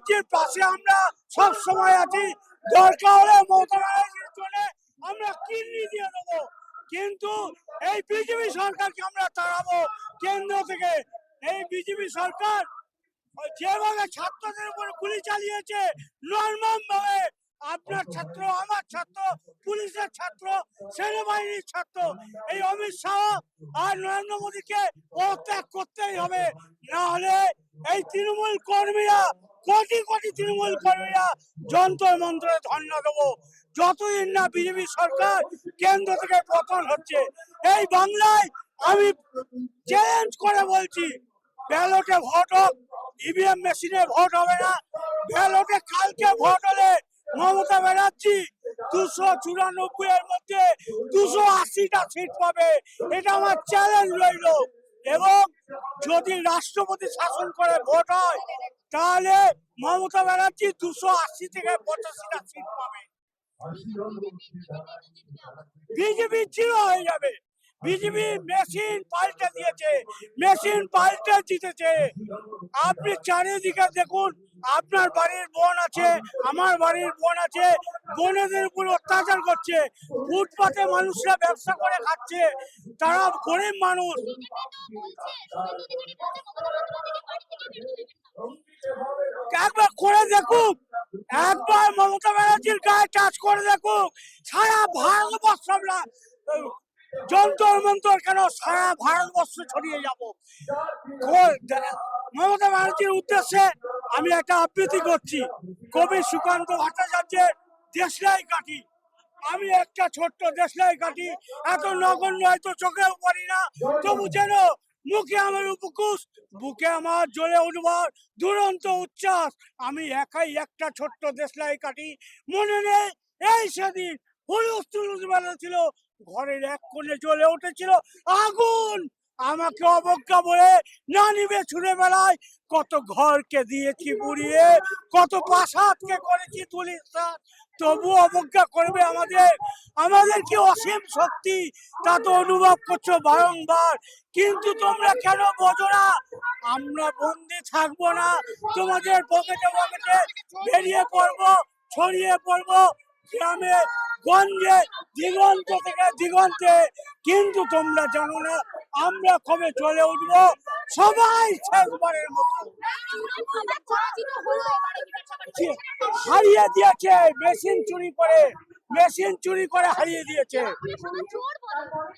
ব্যানার্জির পাশে আমরা সব সময় আছি। দরকার হলে মমতা ব্যানার্জির জন্য আমরা কিডনি দিয়ে দেবো, কিন্তু এই বিজেপি সরকারকে আমরা তাড়াবো কেন্দ্র থেকে। এই বিজেপি সরকার যেভাবে ছাত্রদের উপর গুলি চালিয়েছে নরমাম ভাবে, আপনার ছাত্র, আমার ছাত্র, পুলিশের ছাত্র, সেনাবাহিনীর ছাত্র, এই অমিত শাহ আর নরেন্দ্র মোদীকে পদত্যাগ করতেই হবে, না হলে এই তৃণমূল কর্মীরা, কোটি কোটি তৃণমূল কর্মীরা যন্ত্র মন্ত্রে ধর্ণা দেবো যতদিন না বিজেপি সরকার কেন্দ্র থেকে পতন হচ্ছে। এই বাংলায় আমি চ্যালেঞ্জ করে বলছি, ব্যালটে ভোট হোক, ইভিএম মেশিনে ভোট হবে না। ব্যালটে কালকে ভোট হলে মমতা ব্যানার্জি 294 এর মধ্যে 280টা সিট পাবে, এটা আমার চ্যালেঞ্জ রইল। এবং যদি রাষ্ট্রপতি শাসন করে ভোট হয়, তাহলে মমতা ব্যানার্জি 280 থেকে 85টা সিট পাবে, বিজেপি জিরো হয়ে যাবে। বিজেপি মেশিন পাল্টে দিয়েছে, মেশিন পাল্টে জিতেছে। আপনি চারিদিকে দেখুন, আপনার বাড়ির বোন আছে, আমার বাড়ির বোন আছে, বোনেদের উপর অত্যাচার করছে। ফুটপাতে মানুষরা ব্যবসা করে খাচ্ছে, তারা গরিব মানুষ। একবার করে দেখুক, একবার মমতা ব্যানার্জির গায়ে টাচ করে দেখুক, সারা ভারতবর্ষ আমরা যন্তর মন্তর কেন সারা ভারতবর্ষ ছড়িয়ে যাব। মমতা ব্যানার্জির উদ্দেশ্যে আমি একটা আবৃত্তি করছি, কবি সুকান্ত ভট্টাচার্যের দেশলাই কাঠি। আমি একটা ছোট্ট দেশলাই কাঠি, এত নগণ্য হয়তো চোখেও পড়ি না, তবু যেন মুখে আমার উপকুশ, বুকে আমার জ্বলে উঠবার দুরন্ত উচ্ছ্বাস। আমি একাই একটা ছোট্ট দেশলাই কাঠি। মনে নেই এই সেদিন হুলুস তুলুস বেলা ছিল, ঘরের এক কোণে জ্বলে উঠেছিল আগুন। আমাকে অবজ্ঞা বলে না নিবে ছুড়ে বেলায়, কত ঘরকে দিয়েছি পুড়িয়ে, কত প্রাসাদকে করেছি তুলিস্তান, তবু অবজ্ঞা করবে আমাদের। আমাদের কি অসীম শক্তি তা তো অনুভব করছো বারংবার, কিন্তু তোমরা কেন বোঝো না? আমরা বন্দি থাকবো না, তোমাদের পকেটে পকেটে বেরিয়ে পড়বো, ছড়িয়ে পড়বো গ্রামে গঞ্জে, দিগন্ত থেকে দিগন্তে। কিন্তু তোমরা জানো না আমরা কবে চলে উঠবো, সবাই শেষবারের মতো। হারিয়ে দিয়েছে মেশিন চুরি করে, মেশিন চুরি করে হারিয়ে দিয়েছে।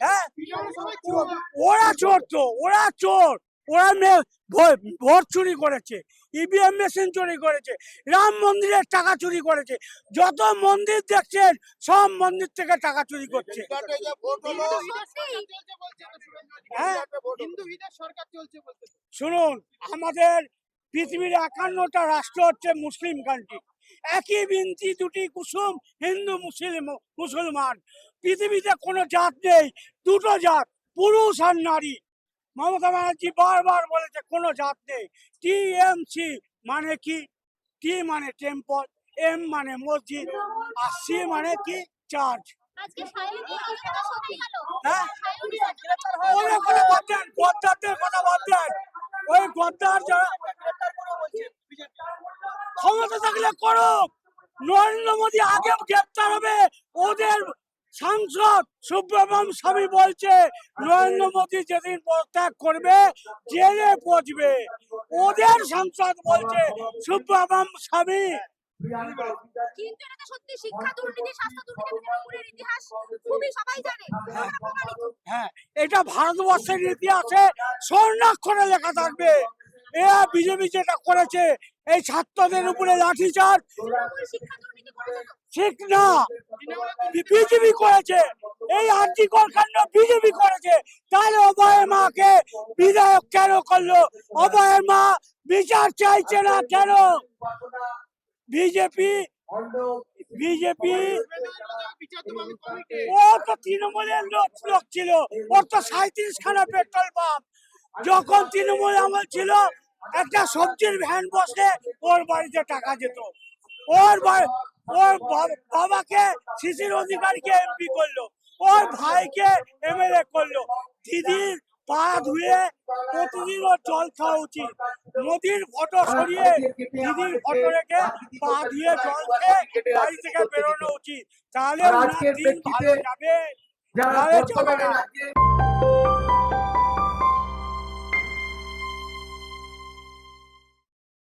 হ্যাঁ, ওরা চোর, তো ওরা চোর, ওরা ভোট চুরি করেছে, ইভিএম মেশিন চুরি করেছে, রাম মন্দিরের টাকা চুরি করেছে। যত মন্দির দেখছেন সব মন্দির থেকে টাকা চুরি করছে। শুনুন, আমাদের পৃথিবীর 51টা রাষ্ট্র হচ্ছে মুসলিম কান্ট্রি। একই বিনতি দুটি কুসুম, হিন্দু মুসলমান। পৃথিবীতে কোনো জাত নেই, দুটো জাত, পুরুষ আর নারী। মমতা ব্যানার্জি বারবার বলেছে কোনো জাত নেই। টিএমসি মানে কি? টি মানে টেম্পল, এম মানে মসজিদ, আর সি মানে কি? চার্চ। হ্যাঁ, গদ্দারদের কথা বাদ দেন। ওই গদ্দার যারা ক্ষমতা থাকলে করুক, নরেন্দ্র মোদী আগে গ্রেপ্তার হবে। ওদের সাংসদ সুব্রমণ স্বামী বলছে নরেন্দ্র মোদী যেদিন পদত্যাগ করবে জেলে পচবে। ওদের সাংসদ বলছে সুব্রমণ স্বামী। হ্যাঁ, এটা ভারতবর্ষের ইতিহাসে স্বর্ণাক্ষরে লেখা থাকবে। এরা বিজেপি যেটা করেছে, এই ছাত্রদের উপরে লাঠিচার্জ, ঠিক না, বিজেপি করেছে। এই আর্যিকর কাণ্ড বিজেপি করেছে। তাহলে অভয়ের মাকে বিধায়ক কেন করলো? অভয়ের মা বিচার চাইছে না কেন? বিজেপি ও তো তৃণমূলের লোক ছিল, ওর তো 37খানা পেট্রোল পাম্প। যখন তৃণমূল আমল ছিল, একটা সবজির ভ্যান বসে ওর বাড়িতে টাকা যেত। ওর বাবাকে শিশির অধিকারীকে এমপি করলো, ওর ভাইকে এমএলএ করলো, দিদির পা ধুয়ে প্রতিদিন ওর জল খাওয়া উচিত। মোদির ফটো সরিয়ে দিদির ফটো রেখে পা ধুয়ে জল খেয়ে বাড়ি থেকে বেরোনো উচিত, তাহলে আর ওনার আজকের দিন প্রেক্ষিতে ভালো যাবে, যারা নাহলে যাবে বর্তমানে না। রাজ্যে